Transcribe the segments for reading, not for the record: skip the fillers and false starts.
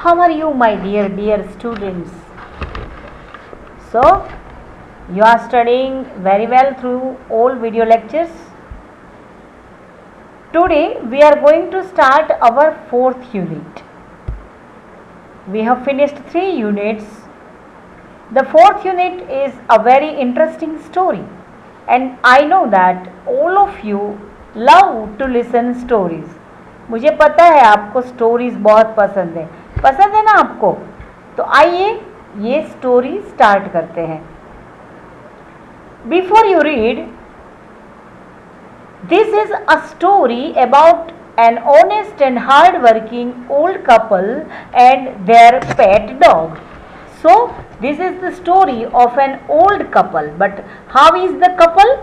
How are you, my dear students? So, you are studying very well through all video lectures. Today, we are going to start our 4th unit. We have finished 3 units. The 4th unit is a very interesting story, and I know that all of you love to listen stories. मुझे पता है आपको stories बहुत पसंद है ना आपको? तो आइए ये स्टोरी स्टार्ट करते हैं. Before you read, this is a story about an honest and hard-working old couple and their pet dog. So, this is the story of an old couple. But how is the couple?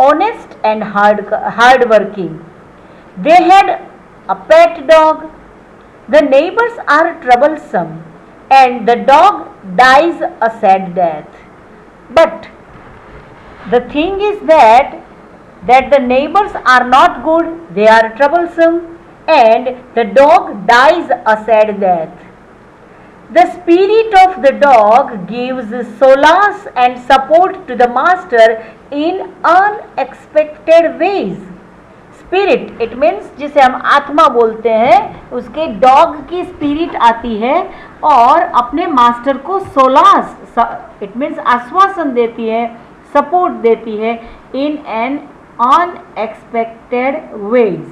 Honest and hard-working. They had a pet dog. The neighbors are troublesome and the dog dies a sad death. But the thing is that the neighbors are not good, they are troublesome, and the dog dies a sad death. The spirit of the dog gives solace and support to the master in unexpected ways. Spirit, it means जिसे हम आत्मा बोलते हैं, उसके dog की spirit आती है और अपने मास्टर को सोलास, इट मीन्स आश्वासन देती है, सपोर्ट देती है in an unexpected ways.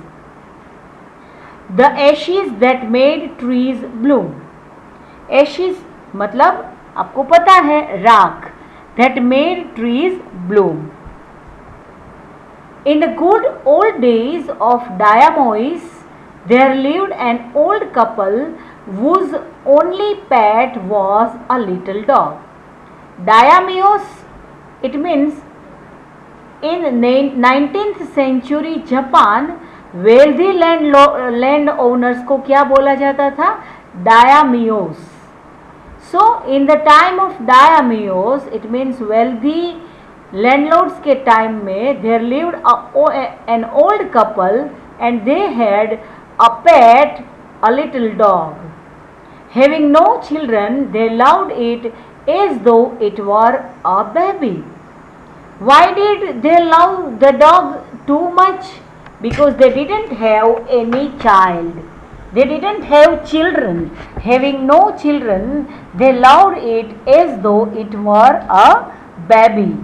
The ashes that made trees bloom. Ashes मतलब आपको पता है राख. That made trees bloom. In the good old days of Diamois, there lived an old couple whose only pet was a little dog. Daimyos, it means in 19th century Japan, wealthy land owners को क्या बोला जाता था? Daimyos. So in the time of Daimyos, it means wealthy landlords के time में there lived an old couple and they had a pet, a little dog. Having no children, they loved it as though it were a baby. Why did they love the dog too much? Because they didn't have any child. They didn't have children. Having no children, they loved it as though it were a baby.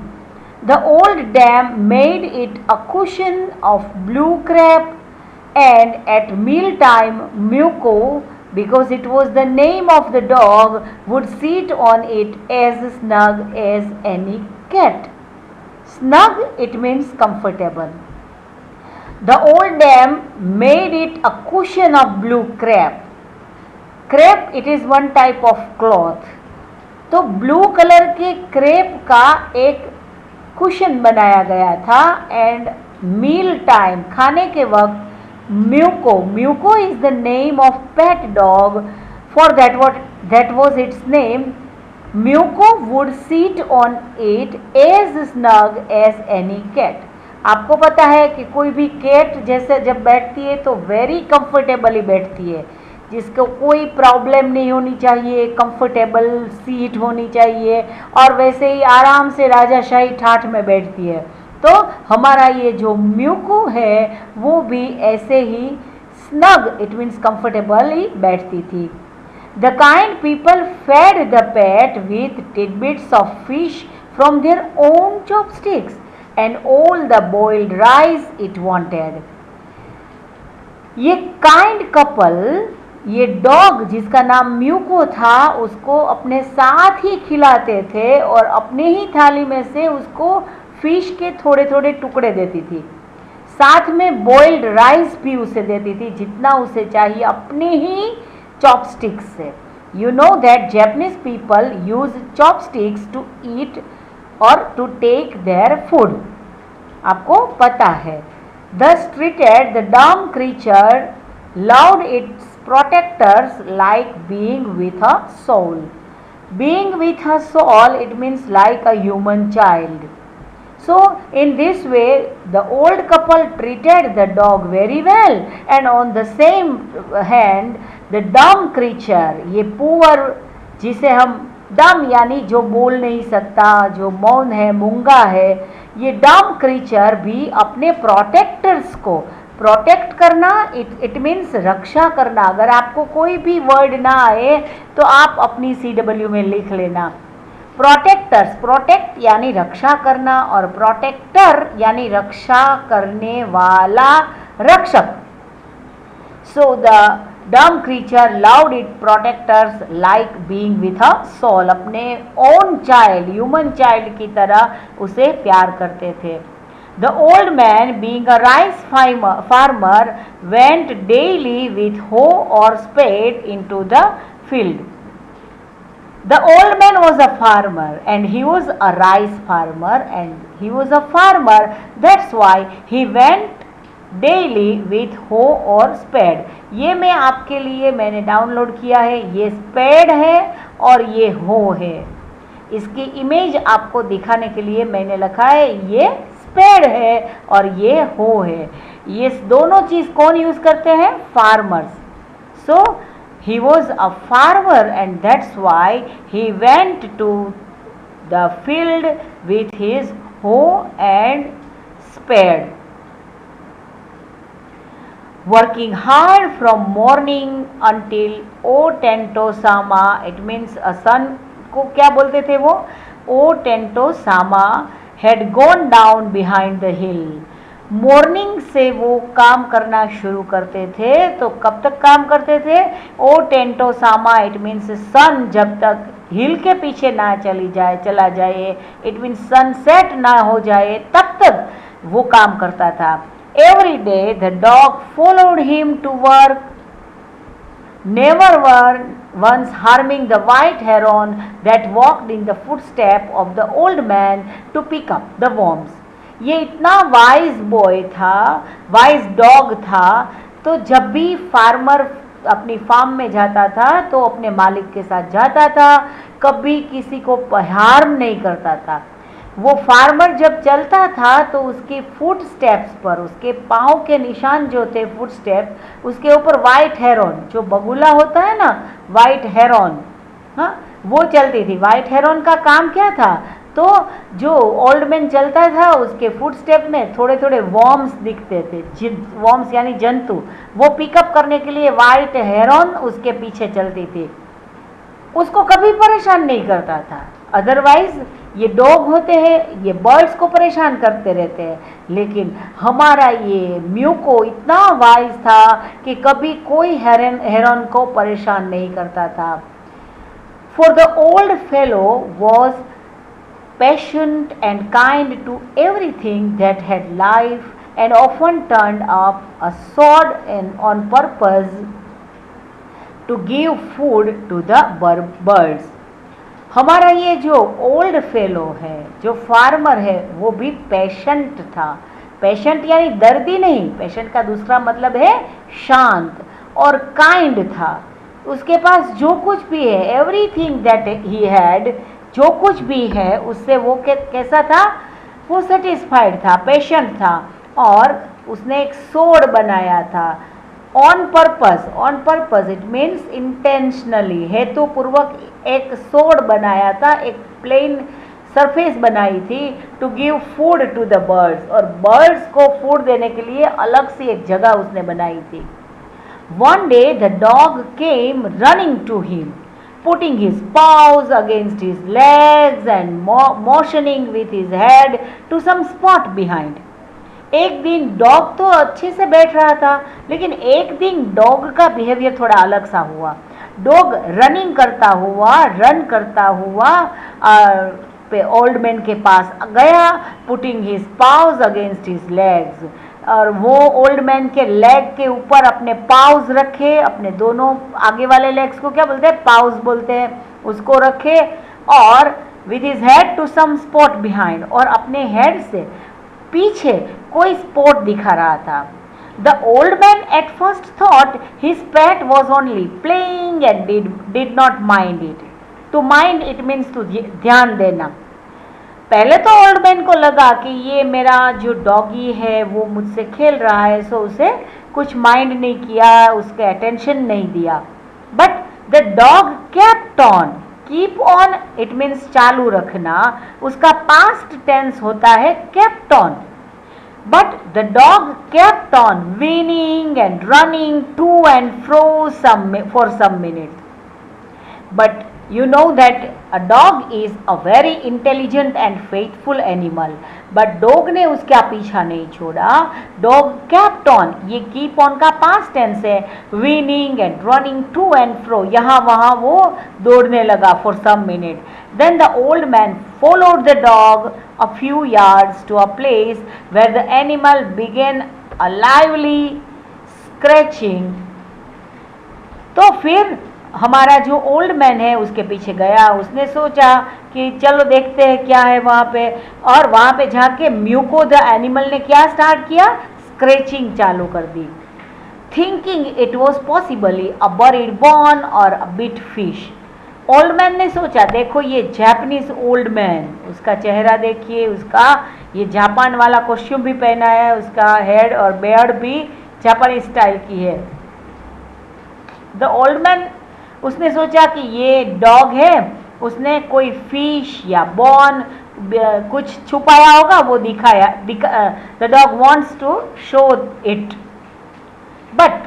The old dame made it a cushion of blue crepe, and at mealtime, Muko, because it was the name of the dog, would sit on it as snug as any cat. Snug, it means comfortable. The old dame made it a cushion of blue crepe. Crepe, it is one type of cloth. तो blue colour के crepe का एक cushion बनाया गया था. And meal time, खाने के वक्त, muco is the name of pet dog. For that was it's name. Muko would sit on it as snug as any cat. आपको पता है कि कोई भी कैट जैसे जब बैठती है तो वेरी कंफर्टेबली बैठती है, जिसको कोई प्रॉब्लम नहीं होनी चाहिए, कंफर्टेबल सीट होनी चाहिए और वैसे ही आराम से राजाशाही ठाठ में बैठती है. तो हमारा ये जो म्यूको है वो भी ऐसे ही स्नग, इट मीन्स कंफर्टेबली बैठती थी. The kind people fed the pet with tidbits of fish from their own chopsticks and all the boiled rice it wanted. ये kind couple, ये डॉग जिसका नाम म्यूको था, उसको अपने साथ ही खिलाते थे और अपने ही थाली में से उसको फिश के थोड़े थोड़े टुकड़े देती थी. साथ में बॉइल्ड राइस भी उसे देती थी, जितना उसे चाहिए, अपने ही chopsticks से. You know that Japanese people use chopsticks to eat or to take their food. आपको पता है. Thus treated, the dumb creature loved its protectors like being with a soul. Being with a soul, it means like a human child. So in this way the old couple treated the dog very well, and on the same hand the dumb creature, ये poor, जिसे हम डम यानी जो बोल नहीं सकता, जो मौन है, मूंगा है, ये डम क्रीचर भी अपने प्रोटेक्टर्स को, प्रोटेक्ट करना इट मीन्स रक्षा करना। अगर आपको कोई भी वर्ड ना आए तो आप अपनी CW में लिख लेना। प्रोटेक्टर्स, प्रोटेक्ट यानी रक्षा करना और प्रोटेक्टर यानी रक्षा करने वाला, रक्षक। So the dumb creature loved it protectors like being with a soul, अपने ओन चाइल्ड, ह्यूमन चाइल्ड की तरह उसे प्यार करते थे। The old man, being a rice farmer, went daily with hoe or spade into the field. The old man was a farmer and he was a rice farmer and he was a farmer. That's why he went daily with hoe or spade. ये मैं आपके लिए मैंने download किया है, ये spade है और ये हो है। इसकी इमेज आपको दिखाने के लिए मैंने लिखा है ये स्पेड है और ये हो है। ये दोनों चीज कौन यूज करते हैं? Farmers. So he was a farmer and that's why he went to the field with his hoe and spade, working hard from morning until O Tentosama. It means sun को क्या बोलते थे वो? O Tentosama had gone down behind the hill. Morning से वो काम करना शुरू करते थे। तो कब तक काम करते थे? ओ टेंटोसामा, इट मीन्स सन जब तक हिल के पीछे ना चला जाए, इट मीन्स सनसेट ना हो जाए, तब तक वो काम करता था। Every day the dog followed him to work, never once harming the white heron that walked in the footsteps of the old man to pick up the worms. ये इतना वाइज बॉय था, वाइज डॉग था, तो जब भी farmer अपनी farm में जाता था तो अपने मालिक के साथ जाता था, कभी किसी को हार्म नहीं करता था। वो फार्मर जब चलता था तो उसके फुट स्टेप्स पर, उसके पाँव के निशान जो थे, फुट स्टेप, उसके ऊपर वाइट हेरोन, जो बगुला होता है ना, वाइट हेरोन, हाँ, वो चलती थी। वाइट हेरोन का काम क्या था? तो जो ओल्ड मैन चलता था उसके फुट स्टेप में थोड़े थोड़े वॉर्म्स दिखते थे, वॉर्म्स यानी जंतु, वो पिकअप करने के लिए वाइट हेरोन उसके पीछे चलती थी। उसको कभी परेशान नहीं करता था। अदरवाइज ये डॉग होते हैं, ये बर्ड्स को परेशान करते रहते हैं, लेकिन हमारा ये म्यूको इतना वाइज था कि कभी कोई हेरन को परेशान नहीं करता था। For the old fellow was patient and kind to everything that had life and often turned up a sword on purpose to give food to the birds. हमारा ये जो ओल्ड फेलो है, जो फार्मर है, वो भी पेशेंट था। Patient यानी दर्दी नहीं, पेशेंट का दूसरा मतलब है शांत, और काइंड था। उसके पास जो कुछ भी है, एवरीथिंग दैट ही हैड, जो कुछ भी है उससे वो कैसा था? वो सेटिस्फाइड था, पेशेंट था, और उसने एक सोड बनाया था on purpose. On purpose it means intentionally, हेतुपूर्वक एक सोड बनाया था, एक प्लेन सरफेस बनाई थी, to give food to the birds, और बर्ड्स को फूड देने के लिए अलग से एक जगह उसने बनाई थी। One day the dog came running to him, putting his paws against his legs and motioning with his head to some spot behind. एक दिन डॉग तो अच्छे से बैठ रहा था, लेकिन एक दिन डॉग का बिहेवियर थोड़ा अलग सा हुआ। डॉग रनिंग करता हुआ, रन करता हुआ पे ओल्ड मैन के पास गया, putting his pause against his legs, और वो ओल्ड मैन के लेग के ऊपर अपने पाउज रखे, अपने दोनों आगे वाले लेग्स को क्या बोलते हैं? पाउज बोलते हैं, उसको रखे, और with his head to some spot behind, और अपने हेड से पीछे कोई स्पॉट दिखा रहा था। The old man at first thought his pet was only playing and did not mind it. To mind it means to ध्यान देना। पहले तो ओल्ड मैन को लगा कि ये मेरा जो डॉगी है वो मुझसे खेल रहा है, सो उसे कुछ माइंड नहीं किया, उसके अटेंशन नहीं दिया। But the dog kept on, keep on it means चालू रखना, उसका पास्ट टेंस होता है kept on. But the dog kept on whinnying and running to and fro for some minutes. But you know that a dog is a very intelligent and faithful animal. But dog ने उसका पीछा नहीं छोड़ा. Dog kept on, ये keep on का past tense है. Whinnying and running to and fro, यहाँ वहाँ वो दौड़ने लगा for some minutes. Then the old man followed the dog a few yards to a place where the animal began a lively scratching. तो फिर हमारा जो ओल्ड मैन है उसके पीछे गया. उसने सोचा कि चलो देखते हैं क्या है वहाँ पे, और वहाँ पे जाके म्यूको द एनिमल ने क्या स्टार्ट किया, स्क्रैचिंग चालू कर दी. Thinking it was possibly a buried bone और a bit fish. Old man ने सोचा, देखो ये जापानीज ओल्ड मैन, उसका चेहरा देखिए, उसका ये जापान वाला कॉस्ट्यूम भी पहना है, उसका हेड और बेयर्ड भी जापानी स्टाइल की है. द ओल्ड मैन, उसने सोचा कि ये डॉग है, उसने कोई फिश या बॉन कुछ छुपाया होगा, वो दिखाया. The dog wants to show it. But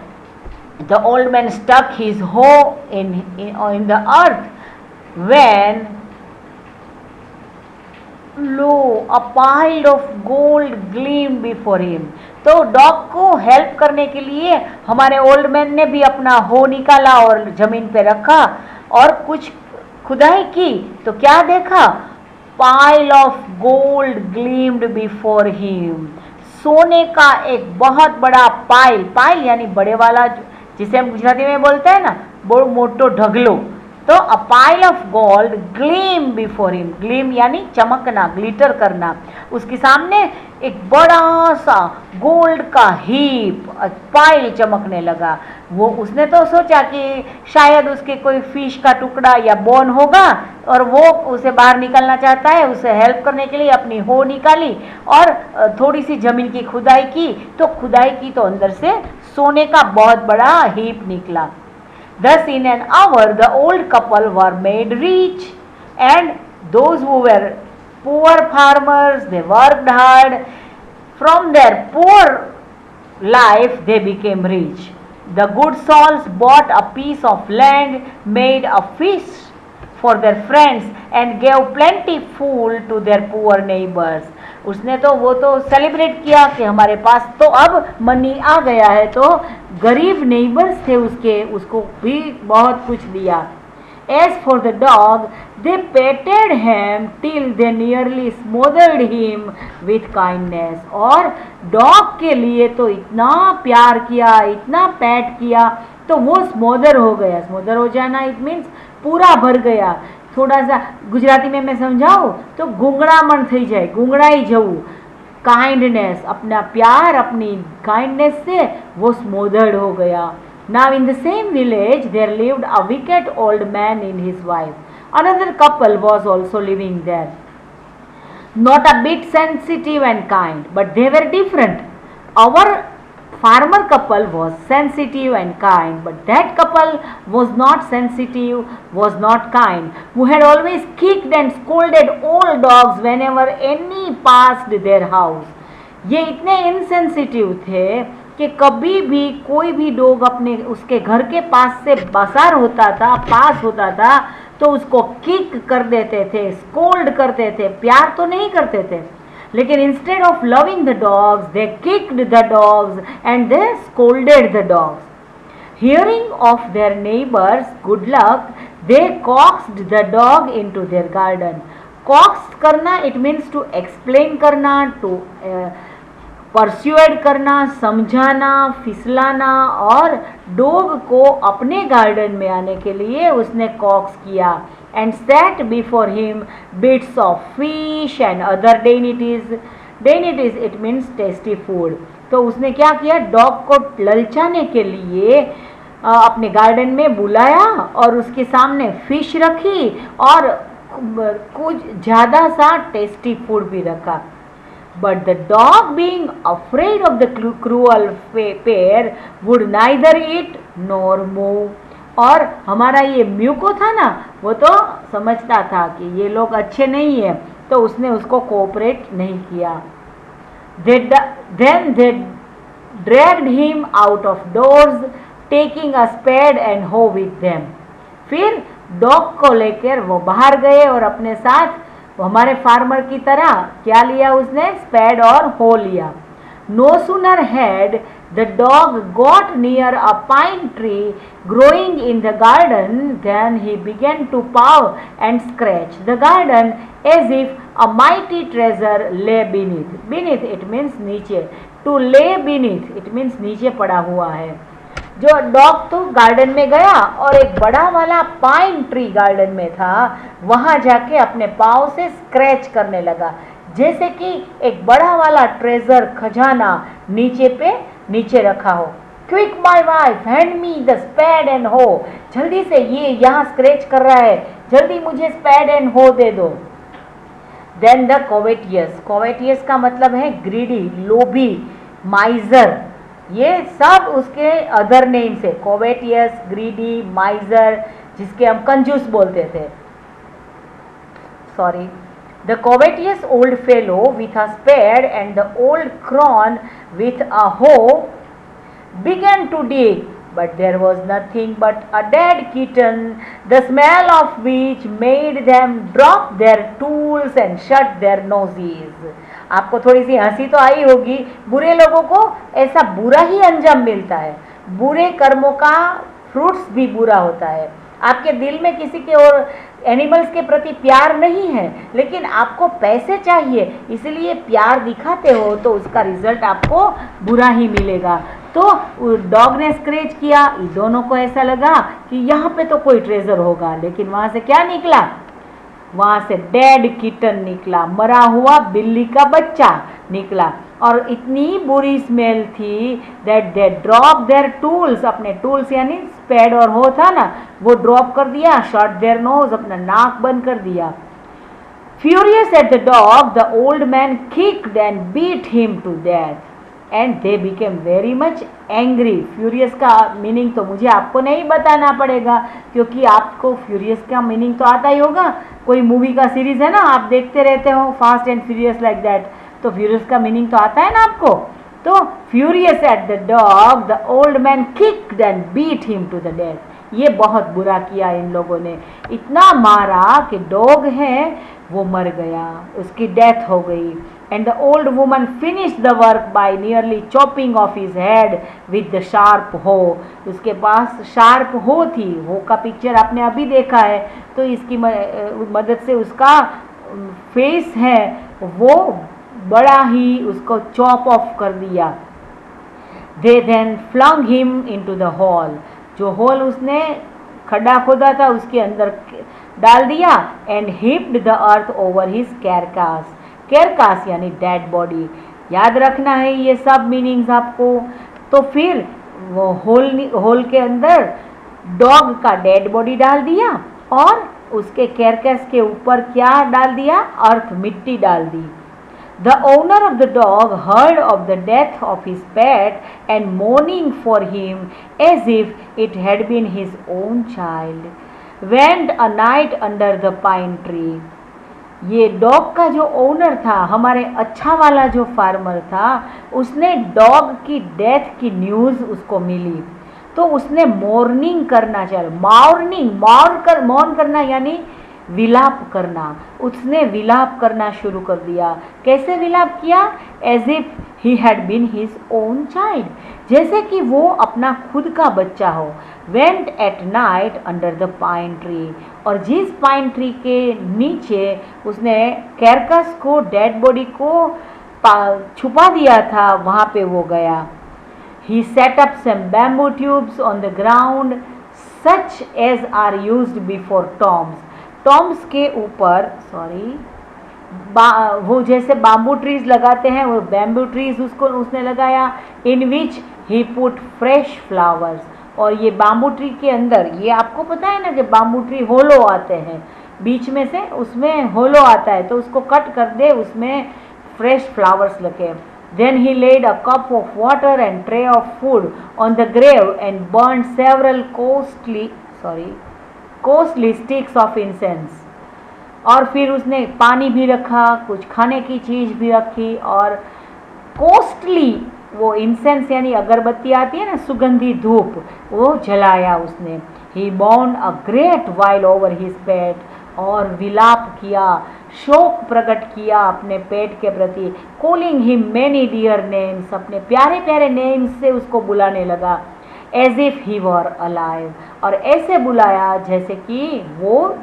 the old man stuck his hoe in the earth when lo, a pile of gold gleamed before him. तो डॉग को हेल्प करने के लिए हमारे ओल्ड मैन ने भी अपना हो निकाला और जमीन पे रखा और कुछ खुदाई की. तो क्या देखा, pile of gold gleamed before him. सोने का एक बहुत बड़ा पाइल, पाइल यानी बड़े वाला, जिसे हम गुजराती में बोलते हैं ना, बड़ो मोटो ढगलो. तो a pile of gold gleam before him, gleam यानी चमकना, ग्लिटर करना. उसके सामने एक बड़ा सा गोल्ड का हीप, पाइल चमकने लगा. वो उसने तो सोचा कि शायद उसके कोई फिश का टुकड़ा या बोन होगा और वो उसे बाहर निकालना चाहता है. उसे हेल्प करने के लिए अपनी हो निकाली और थोड़ी सी जमीन की खुदाई की. तो खुदाई की तो अंदर से सोने का बहुत बड़ा हीप निकला. Thus in an hour the old couple were made rich, and those who were poor farmers, they worked hard. From their poor life they became rich. The good souls bought a piece of land, made a feast for their friends, and gave plenty food to their poor neighbors. उसने तो वो तो celebrate किया कि हमारे पास तो अब money आ गया है. तो गरीब नेबर्स थे उसके, उसको भी बहुत कुछ दिया. As for the dog, they petted him till they nearly smothered him with kindness. और डॉग के लिए तो इतना प्यार किया, इतना पैट किया, तो वो स्मोदर हो गया. स्मोदर हो जाना इट मीन्स पूरा भर गया. થોડા સા ગુજરાતી में मैं समझाऊँ तो गूंगड़ामण થઈ જાય, गूंगड़ाई જવું. काइंडनेस, अपना प्यार, अपनी काइंडनेस से वो स्मोदर्ड हो गया. Now in the same village there lived a wicked old man and his wife. Another couple was also living there. Not a bit sensitive and kind, but they were different. Our farmer couple was sensitive and kind, but that couple was not sensitive, was not kind, who had always kicked and scolded all dogs whenever any passed their house. ये इतने insensitive थे कि कभी भी कोई भी dog अपने उसके घर के पास से बसार होता था, पास होता था, तो उसको किक कर देते थे, स्कोल्ड करते थे. प्यार तो नहीं करते थे, लेकिन instead of loving the dogs they kicked the dogs and they scolded the dogs. Hearing of their neighbours good luck they coaxed the dog into their garden. Coax करना इट मीन्स टू एक्सप्लेन करना, to persuade करना, समझाना, फिसलाना. और dog को अपने garden में आने के लिए उसने कॉक्स किया. And set before him bits of fish and other dainties. Dainties it means tasty food. तो उसने क्या किया, डॉग को ललचाने के लिए अपने गार्डन में बुलाया और उसके सामने फिश रखी और कुछ ज़्यादा सा टेस्टी फूड भी रखा. But the dog, being afraid of the cruel pair, would neither eat nor move. और हमारा ये म्यूको था ना, वो तो समझता था कि ये लोग अच्छे नहीं है, तो उसने उसको कोऑपरेट नहीं किया। Then they dragged him out of doors, taking a spade and hoe with them. फिर डॉग को लेकर वो बाहर गए और अपने साथ वो हमारे फार्मर की तरह क्या लिया उसने, स्पेड और हो लिया। No sooner had the dog got near a pine tree growing in the garden than he began to paw and scratch the garden as if a mighty treasure lay beneath. Beneath it means नीचे, to lay beneath it means नीचे पड़ा हुआ है। जो dog तो garden में गया और एक बड़ा वाला पाइन ट्री गार्डन में था, वहां जाके अपने पाँव से स्क्रैच करने लगा, जैसे कि एक बड़ा वाला ट्रेजर खजाना नीचे रखा हो। Quick my wife, hand me the spade and hoe. जल्दी से, ये यहाँ स्क्रैच कर रहा है, जल्दी मुझे स्पेड एंड हो दे दो। देन द कोवेटियस का मतलब है ग्रीडी, लोभी, माइजर, ये सब उसके अदर नेम से, कोवेटियस, ग्रीडी, माइजर, जिसके हम कंजूस बोलते थे। Sorry. The covetous old fellow with a spade and the old crone with a hoe began to dig, but there was nothing but a dead kitten, the smell of which made them drop their tools and shut their noses. आपको थोड़ी सी हंसी तो आई होगी, बुरे लोगों को ऐसा बुरा ही अंजाम मिलता है, बुरे कर्मों का फ्रूट्स भी बुरा होता है। आपके दिल में किसी के और एनिमल्स के प्रति प्यार नहीं है, लेकिन आपको पैसे चाहिए, इसलिए प्यार दिखाते हो, तो उसका रिजल्ट आपको बुरा ही मिलेगा। तो डॉग ने स्क्रैच किया, दोनों को ऐसा लगा कि यहाँ पे तो कोई ट्रेजर होगा, लेकिन वहाँ से क्या निकला, वहाँ से डेड किटन निकला, मरा हुआ बिल्ली का बच्चा निकला, और इतनी बुरी स्मेल थी that they drop there tools, अपने टूल्स यानी स्पेड और हो था ना, वो ड्रॉप कर दिया, शॉट देयर नोज, अपना नाक बंद कर दिया। Furious at the dog the old man kicked and beat him to death and they became very much angry. Furious का मीनिंग तो मुझे आपको नहीं बताना पड़ेगा, क्योंकि आपको फ्यूरियस का मीनिंग तो आता ही होगा, कोई मूवी का सीरीज है ना, आप देखते रहते हो, fast and furious like that, तो फ्यूरियस का मीनिंग तो आता है ना आपको। तो furious at the dog the old man kicked and beat him to the death. ये बहुत बुरा किया इन लोगों ने, इतना मारा कि डॉग है वो मर गया, उसकी डेथ हो गई। And the old woman finish the work by nearly chopping of his head with the sharp हो। उसके पास शार्प हो थी, हो का पिक्चर आपने अभी देखा है, तो इसकी मदद से उसका फेस है वो बड़ा ही उसको चॉप ऑफ कर दिया। They then flung him into the hole, जो हॉल उसने खड्डा खोदा था उसके अंदर डाल दिया। And heaped the earth over his carcass, carcass यानी डेड बॉडी, याद रखना है ये सब मीनिंग्स आपको। तो फिर वो होल के अंदर डॉग का डेड बॉडी डाल दिया और उसके कैरकास के ऊपर क्या डाल दिया, अर्थ, मिट्टी डाल दी। The owner of the dog heard of the death of his pet and mourning for him as if it had been his own child, went a night under the pine tree. ये dog का जो owner था, हमारे अच्छा वाला जो farmer था, उसने डॉग की डेथ की न्यूज़ उसको मिली, तो उसने मॉर्निंग करना चाहिए, मौन करना यानी विलाप करना, उसने विलाप करना शुरू कर दिया। कैसे विलाप किया, as if he had been his own child, जैसे कि वो अपना खुद का बच्चा हो। Went at night under the pine tree, और जिस पाइन ट्री के नीचे उसने कैरकस को, डेड बॉडी को छुपा दिया था, वहाँ पे वो गया। He set up some bamboo tubes on the ground such as are used before tombs. Tom's के ऊपर, वो जैसे बाम्बू ट्रीज लगाते हैं, वो बैम्बू ट्रीज उसको उसने लगाया। इन विच ही पुट फ्रेश फ्लावर्स, और ये बाम्बू ट्री के अंदर, ये आपको पता है ना कि बाम्बू ट्री होलो आते हैं, बीच में से उसमें होलो आता है, तो उसको कट कर दे, उसमें फ्रेश फ्लावर्स लगे। Then he laid a cup of water and tray of food on the grave and burned several costly sticks of incense. और फिर उसने पानी भी रखा, कुछ खाने की चीज़ भी रखी और कॉस्टली वो इंसेंस यानी अगरबत्ती आती है ना, सुगंधी धूप, वो जलाया उसने. He mourned a great while over his pet, और विलाप किया, शोक प्रकट किया अपने पेट के प्रति. Calling him many dear names, अपने प्यारे प्यारे नेम्स से उसको बुलाने लगा. As if he were alive, और ऐसे बुलाया जैसे कि वो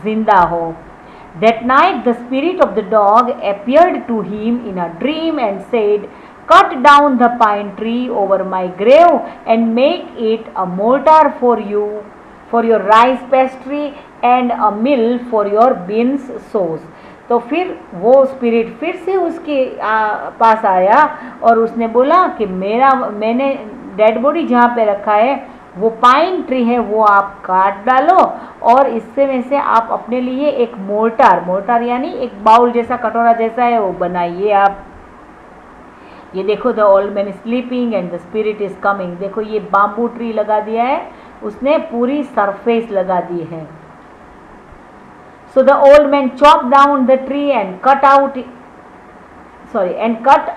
जिंदा हो. That night the spirit of the dog appeared to him in a dream and said, cut down the pine tree over my grave and make it a mortar for you, for your rice pastry and a mill for your beans sauce. तो फिर वो spirit फिर से उसके पास आया और उसने बोला कि मैंने डेड बॉडी जहाँ पे रखा है वो पाइन ट्री है, वो आप काट डालो और इससे में से आप अपने लिए एक मोर्टार यानी एक बाउल जैसा, कटोरा जैसा है, वो बनाइए आप. ये देखो, the old man sleeping and the spirit is coming. देखो ये बाम्बू ट्री लगा दिया है उसने, पूरी सरफेस लगा दी है. So the old man chop down the tree and cut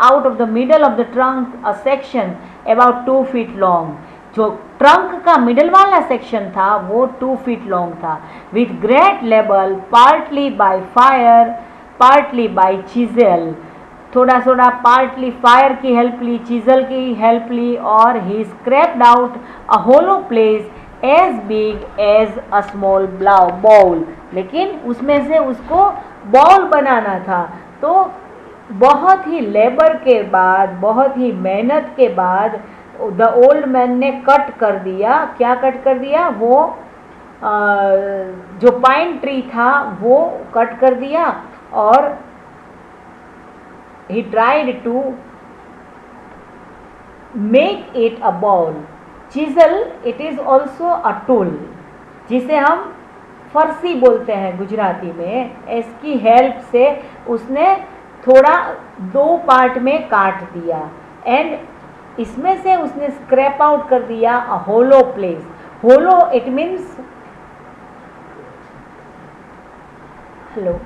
out of the middle of the trunk a section about 2 feet long. जो ट्रंक का मिडल वाला सेक्शन था वो 2 feet लॉन्ग था. With great labour, partly by fire, partly by chisel. थोड़ा थोड़ा partly fire की help ली, चिजल की हेल्प ली, और he scraped out a hollow place as big as a small bowl. लेकिन उसमें से उसको बाउल बनाना था. तो बहुत ही लेबर के बाद, बहुत ही मेहनत के बाद द ओल्ड मैन ने कट कर दिया. क्या कट कर दिया? वो जो पाइन ट्री था वो कट कर दिया और he tried to make it a bowl. Chisel, it is also a tool, जिसे हम फरसी बोलते हैं गुजराती में. इसकी हेल्प से उसने थोड़ा 2 पार्ट में काट दिया एंड इसमें से उसने स्क्रैप आउट कर दिया a hollow place. Hollow it means, hello,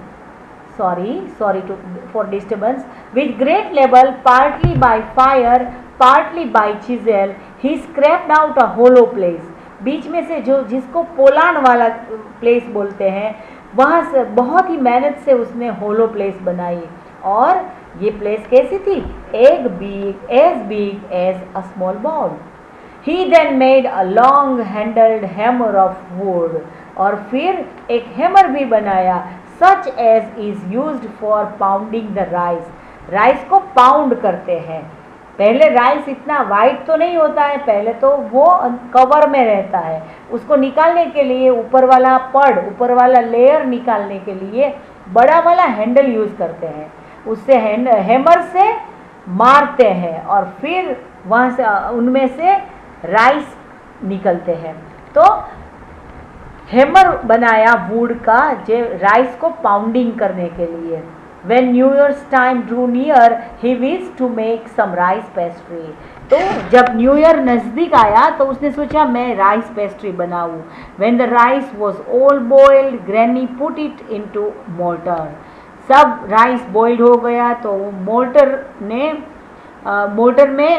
sorry for disturbance. With great labor, partly by fire, partly by chisel, he scraped out a hollow place. बीच में से जो जिसको पोलान वाला प्लेस बोलते हैं, वहाँ से बहुत ही मेहनत से उसने होलो प्लेस बनाई. और ये प्लेस कैसी थी? as big as a small ball. He then made a long handled hammer of wood. और फिर एक हैमर भी बनाया, such as is used for pounding the rice. Rice को पाउंड करते हैं. पहले राइस इतना वाइट तो नहीं होता है, पहले तो वो कवर में रहता है. उसको निकालने के लिए ऊपर वाला लेयर निकालने के लिए बड़ा वाला हैंडल यूज़ करते हैं. उससे हैमर से मारते हैं और फिर वहाँ से उनमें से राइस निकलते हैं. तो हैमर बनाया वुड का, जो राइस को पाउंडिंग करने के लिए. When New Year's time drew near, he wished to make some rice pastry. तो जब न्यू ईयर नज़दीक आया तो उसने सोचा मैं राइस पेस्ट्री बनाऊँ. When the rice was all boiled, Granny put it into mortar. सब राइस बॉइल्ड हो गया तो मोर्टर में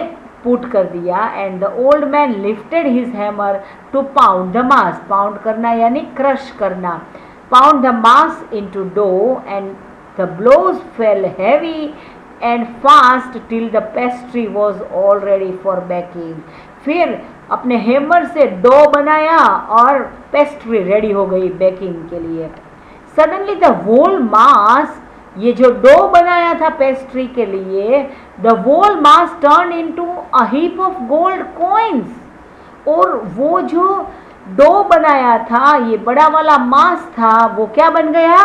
पुट कर दिया. And the old man lifted his hammer to pound the mash. Pound करना यानी क्रश करना. Pound the mash into dough and the blows fell heavy and fast till the pastry was all ready for baking. फिर अपने hammer से dough बनाया और pastry ready हो गई बेकिंग के लिए. सडनली द होल मास, ये जो डो बनाया था पेस्ट्री के लिए, the whole mass turn into a heap of gold coins. और वो जो डो बनाया था, ये बड़ा वाला मास था, वो क्या बन गया?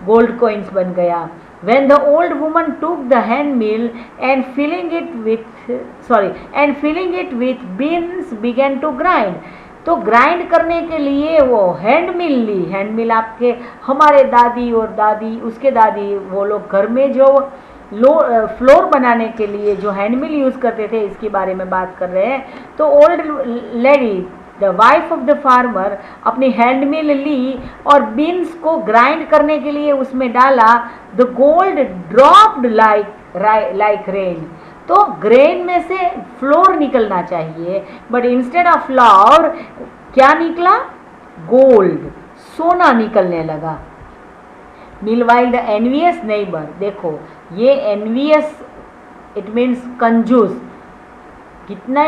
गोल्ड कॉइन्स बन गया. When the old woman took the hand mill and filling it with beans began to grind. तो ग्राइंड करने के लिए वो हैंड मिल ली. हैंड मिल आपके हमारे दादी और दादी, उसके दादी, वो लोग घर में जो फ्लोर बनाने के लिए जो हैंड मिल यूज़ करते थे, इसके बारे में बात कर रहे हैं. तो old lady the wife of the farmer अपनी हैंड मिल ली और बीन्स को ग्राइंड करने के लिए उसमें डाला. The gold dropped like rain. तो ग्रेन में से फ्लोर निकलना चाहिए, बट इंस्टेड ऑफ फ्लावर क्या निकला? गोल्ड, सोना निकलने लगा. मीनवाइल द एनवियस नेबर, देखो ये एनवियस इट मीन्स कंजूस. कितना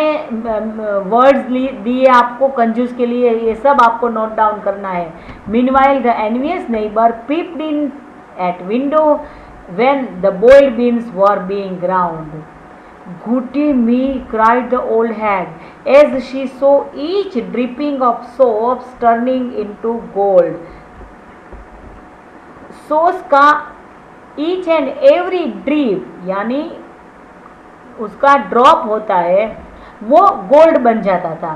वर्ड्स दिए आपको कंजूस के लिए, ये सब आपको नोट डाउन करना है. Meanwhile the envious neighbour peeped in at window when the boiled beans were being ground. Goody me, cried the old hag, as she saw each dripping of soaps turning into gold. Soaps का each and every drip यानी उसका drop होता है वो gold बन जाता था.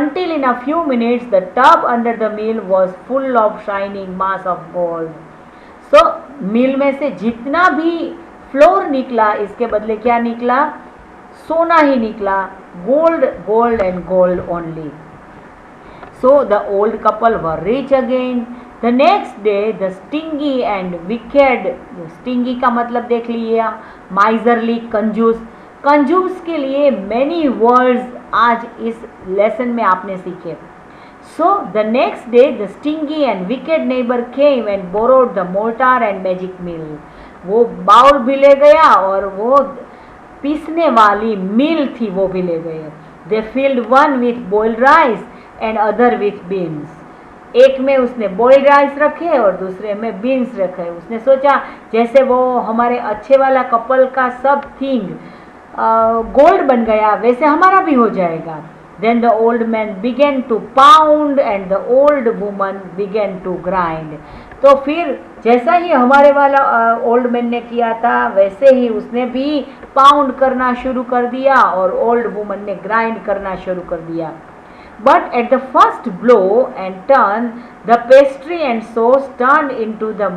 Until in a few minutes the tub under the mill was full of shining mass of gold. So मिल में से जितना भी फ्लोर निकला इसके बदले क्या निकला? सोना ही निकला. Gold, gold and gold only. So the old couple were rich again. The next day the stingy and wicked. Stingy का मतलब देख लिया, माइजरली, कंजूस. कंजूस के लिए मैनी वर्ड्स आज इस लेसन में आपने सीखे. So the next day the stingy and wicked neighbour came and borrowed the mortar and magic mill. वो बाउल भी ले गया और वो पीसने वाली मिल थी वो भी ले गए. They filled one with boiled rice and other with beans. एक में उसने बॉइल्ड राइस रखे और दूसरे में बीन्स रखे. उसने सोचा जैसे वो हमारे अच्छे वाला कपल का सब थिंग गोल्ड बन गया वैसे हमारा भी हो जाएगा. Then the old man began to pound and the old woman began to grind. तो फिर जैसा ही हमारे वाला ओल्ड मैन ने किया था वैसे ही उसने भी पाउंड करना शुरू कर दिया और ओल्ड वुमन ने ग्राइंड करना शुरू कर दिया. But at the first blow and turn the pastry and sauce turn into the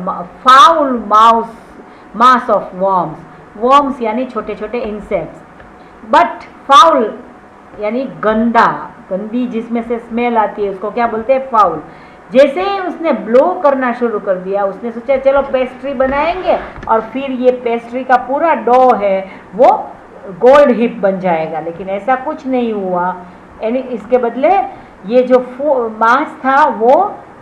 foul mass of worms. Worms यानी छोटे छोटे इंसेक्ट्स, बट फाउल यानी गंदा, गंदी जिसमें से स्मेल आती है उसको क्या बोलते हैं? फाउल. जैसे ही उसने ब्लो करना शुरू कर दिया उसने सोचा चलो पेस्ट्री बनाएंगे और फिर ये पेस्ट्री का पूरा डो है वो गोल्ड हिप बन जाएगा. लेकिन ऐसा कुछ नहीं हुआ. यानी इसके बदले ये जो मांस था वो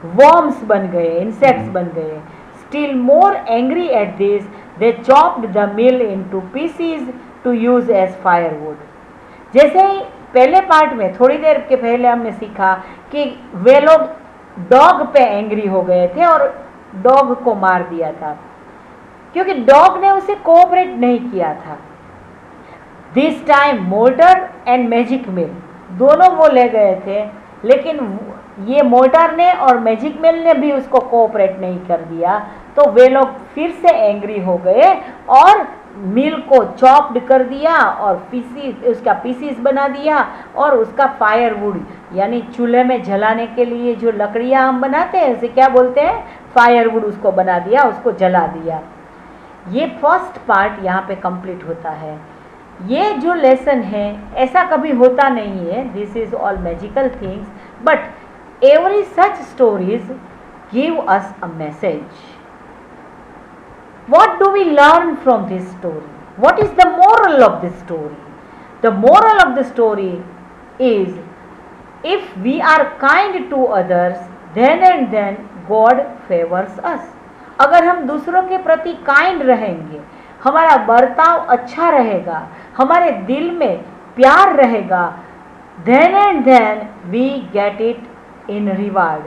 वर्म्स बन गए, इंसेक्ट्स बन गए. Still more angry at this they chopped the mill into pieces to use as firewood. जैसे ही पहले पार्ट में थोड़ी देर के पहले हमने सीखा कि वे लोग डॉग पे एंग्री हो गए थे और डॉग को मार दिया था क्योंकि डॉग ने उसे कोऑपरेट नहीं किया था. This time mortar and magic mill दोनों वो ले गए थे, लेकिन ये मोर्टर ने और मैजिक मिल ने भी उसको कोऑपरेट नहीं कर दिया. तो वे लोग फिर से एंग्री हो गए और मिल को चॉप्ड कर दिया और उसका पीसीस बना दिया और उसका फायरवुड यानी चूल्हे में जलाने के लिए जो लकड़ियाँ हम बनाते हैं उसे क्या बोलते हैं? फायरवुड. उसको बना दिया, उसको जला दिया. ये फर्स्ट पार्ट यहाँ पे कंप्लीट होता है. ये जो लेसन है ऐसा कभी होता नहीं है. This is all magical things, but every such stories give us a message. What do we learn from this story? What is the moral of this story? The moral of the story is if we are kind to others, then and then God favors us. अगर हम दूसरों के प्रति kind रहेंगे, हमारा बर्ताव अच्छा रहेगा, हमारे दिल में प्यार रहेगा, then and then we get it in reward.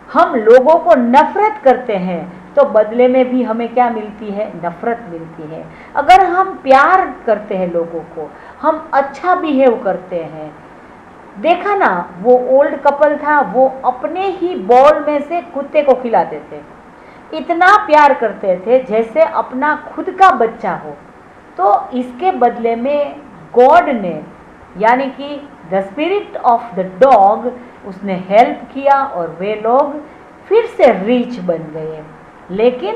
हम लोगों को नफरत करते हैं तो बदले में भी हमें क्या मिलती है? नफरत मिलती है. अगर हम प्यार करते हैं लोगों को, हम अच्छा बिहेव करते हैं. देखा ना वो ओल्ड कपल था, वो अपने ही बॉल में से कुत्ते को खिलाते थे. इतना प्यार करते थे जैसे अपना खुद का बच्चा हो. तो इसके बदले में गॉड ने यानी कि the spirit of the dog उसने हेल्प किया और वे लोग फिर से रिच बन गए. लेकिन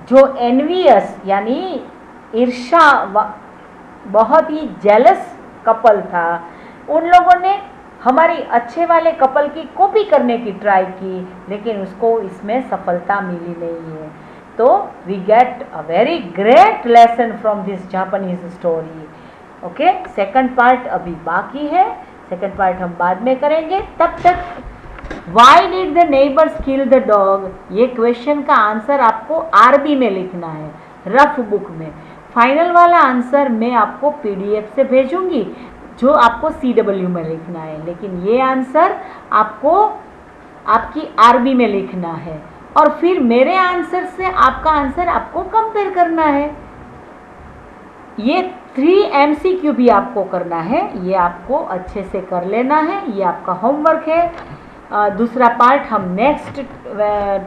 जो एनवियस यानी ईर्षा बहुत ही जेलस कपल था, उन लोगों ने हमारी अच्छे वाले कपल की कॉपी करने की ट्राई की, लेकिन उसको इसमें सफलता मिली नहीं है। तो we get a very great lesson from this Japanese story. Okay, second part अभी बाकी है, सेकंड पार्ट हम बाद में करेंगे। तब तक why did the neighbours kill the dog, ये क्वेश्चन का आंसर आपको आरबी में लिखना है, रफ बुक में। फाइनल वाला आंसर मैं आपको पीडीएफ से भेजूंगी, जो आपको CW में लिखना है, लेकिन ये आंसर आपको आपकी आरबी में लिखना है। और फिर मेरे आंसर से आपका आंसर आपको कंपेयर करना है। ये 3 MCQ भी आपको करना है, ये आपको अच्छे से कर लेना है, ये आपका होमवर्क है। दूसरा पार्ट हम नेक्स्ट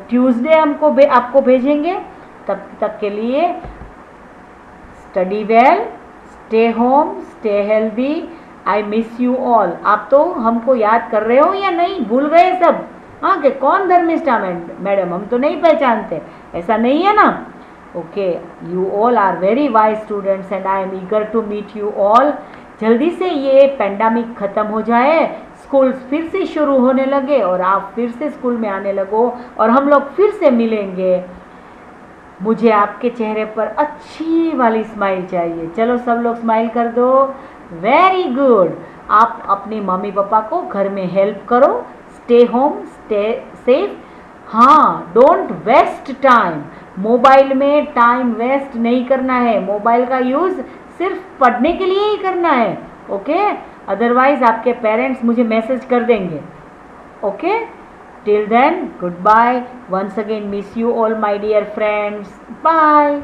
ट्यूसडे आपको भेजेंगे। तब तक के लिए study well, stay home, stay healthy, I miss you all. आप तो हमको याद कर रहे हो या नहीं, भूल गए सब? हाँ, कि कौन धर्मिष्ठा मैडम, हम तो नहीं पहचानते, ऐसा नहीं है ना? Okay, you all are very wise students and I am eager to meet you all. जल्दी से ये पेंडेमिक ख़त्म हो जाए, स्कूल फिर से शुरू होने लगे और आप फिर से स्कूल में आने लगो और हम लोग फिर से मिलेंगे। मुझे आपके चेहरे पर अच्छी वाली स्माइल चाहिए। चलो सब लोग स्माइल कर दो। Very good. आप अपने मम्मी पापा को घर में हेल्प करो। Stay home, stay safe. हाँ, डोंट वेस्ट टाइम। मोबाइल में टाइम वेस्ट नहीं करना है। मोबाइल का यूज़ सिर्फ पढ़ने के लिए ही करना है। ओके, अदरवाइज आपके पेरेंट्स मुझे मैसेज कर देंगे। Okay, till then, goodbye. Once again, miss you all, my dear friends. Bye.